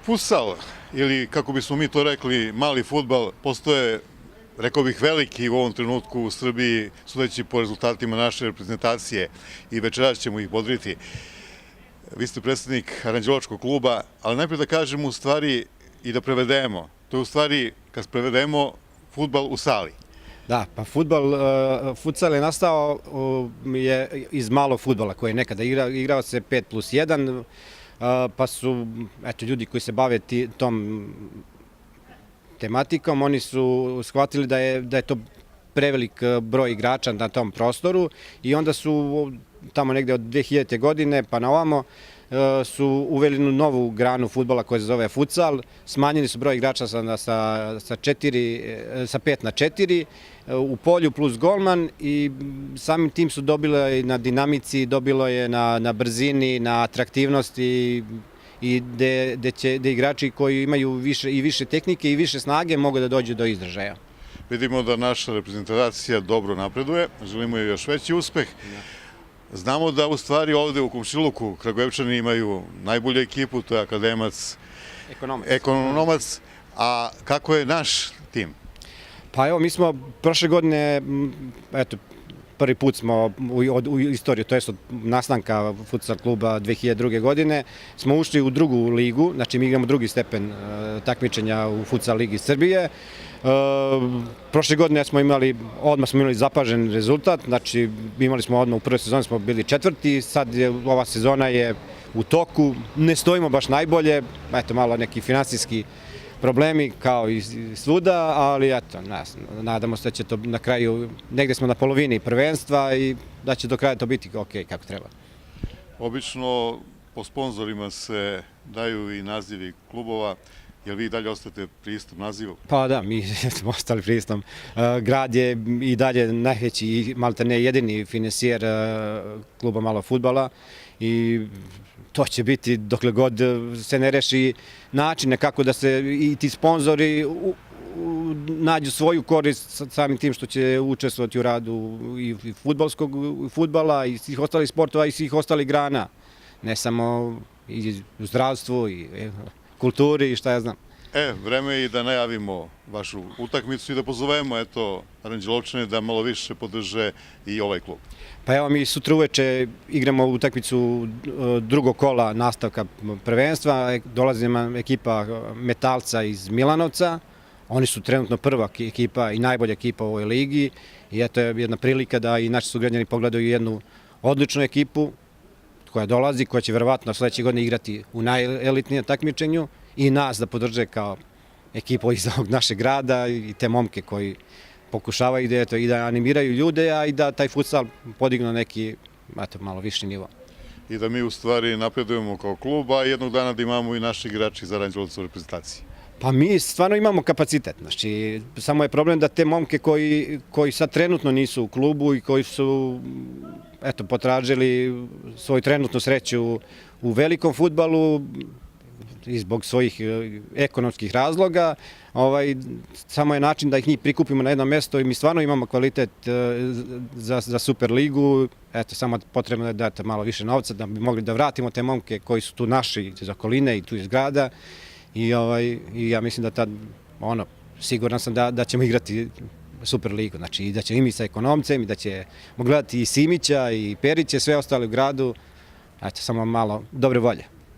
Futsal, ili kako bismo mi to rekli, mali fudbal, postoje, rekao bih, veliki u ovom trenutku u Srbiji, sudeći po rezultatima naše reprezentacije i večeras ćemo ih bodriti. Vi ste predsednik Aranđelovačkog kluba, ali najprije da kažemo u stvari i da prevedemo. To je u stvari, kad prevedemo, fudbal u sali. Da, pa futsal je nastao iz malog fudbala koji je nekada igrao se 5+1, pa su ljudi koji se bave tom tematikom, oni su shvatili da je to prevelik broj igrača na tom prostoru i onda su tamo negde od 2000. godine pa na ovamo su uveli novu granu fudbala koja se zove futsal, smanjili su broj igrača sa 5 na 4 u polju plus golman i samim tim su dobilo i na dinamici, dobilo je na brzini, na atraktivnosti i gde igrači koji imaju više tehnike i više snage mogu da dođu do izražaja. Vidimo da naša reprezentacija dobro napreduje, želimo joj još veći uspeh. Znamo da u stvari ovde u Komšiluku Kragujevčani imaju najbolju ekipu, to je Akademac, Ekonomac, a kako je naš tim? Pa evo, mi smo prošle godine, prvi put smo u istoriju, to je od nastanka futsal kluba 2002. godine, smo ušli u drugu ligu, znači mi igramo drugi stepen takmičenja u futsal ligi Srbije. Prošle godine odmah smo imali zapažen rezultat, znači imali smo odmah u prvoj sezoni smo bili četvrti, sad ova sezona je u toku, ne stojimo baš najbolje, malo neki finansijski problemi kao i svuda, ali nadamo se da će to na kraju, negde smo na polovini prvenstva i da će do kraja to biti ok kako treba. Obično po sponzorima se daju i nazivi klubova. Jel vi dalje ostate pri istom nazivu? Pa da, mi smo ostali pri istom. Grad je i dalje najveći i malte ne jedini finansijer kluba malog fudbala i to će biti dokle god se ne reši načine kako da se i ti sponzori nađu svoju korist samim tim što će učestvovati u radu i fudbala i svih ostalih sportova i svih ostalih grana. Ne samo i u zdravstvu i kulturi i šta ja znam. Vreme je i da najavimo vašu utakmicu i da pozovemo Aranđelovčane da malo više podrže i ovaj klub. Pa evo, mi sutra uveče igramo utakmicu drugog kola nastavka prvenstva. Dolazi nam ekipa Metalca iz Milanovca. Oni su trenutno prva ekipa i najbolja ekipa u ovoj ligi. I eto je jedna prilika da i naši sugrađani pogledaju jednu odličnu ekipu koja dolazi, koja će verovatno sledeće godine igrati u najelitnijem takmičenju i nas da podrže kao ekipu iz ovog našeg grada i te momke koji pokušavaju i da animiraju ljude, a i da taj futsal podignu na neki malo viši nivo. I da mi u stvari napredujemo kao klub, a jednog dana da imamo i naši igrači iz Aranđelovca u reprezentaciji. Pa mi stvarno imamo kapacitet, znači samo je problem da te momke koji sad trenutno nisu u klubu i koji su potražili svoju trenutnu sreću u velikom fudbalu i zbog svojih ekonomskih razloga, samo je način da ih njih prikupimo na jedno mesto i mi stvarno imamo kvalitet za Super ligu, samo potrebno je dati malo više novca da bi mogli da vratimo te momke koji su tu naši iz okoline i tu iz grada i ja mislim da tad, siguran sam da ćemo igrati Super ligu, znači i da ćemo i mi sa Ekonomcem i da ćemo gledati i Simića i Periće, sve ostale u gradu, samo malo dobre volje.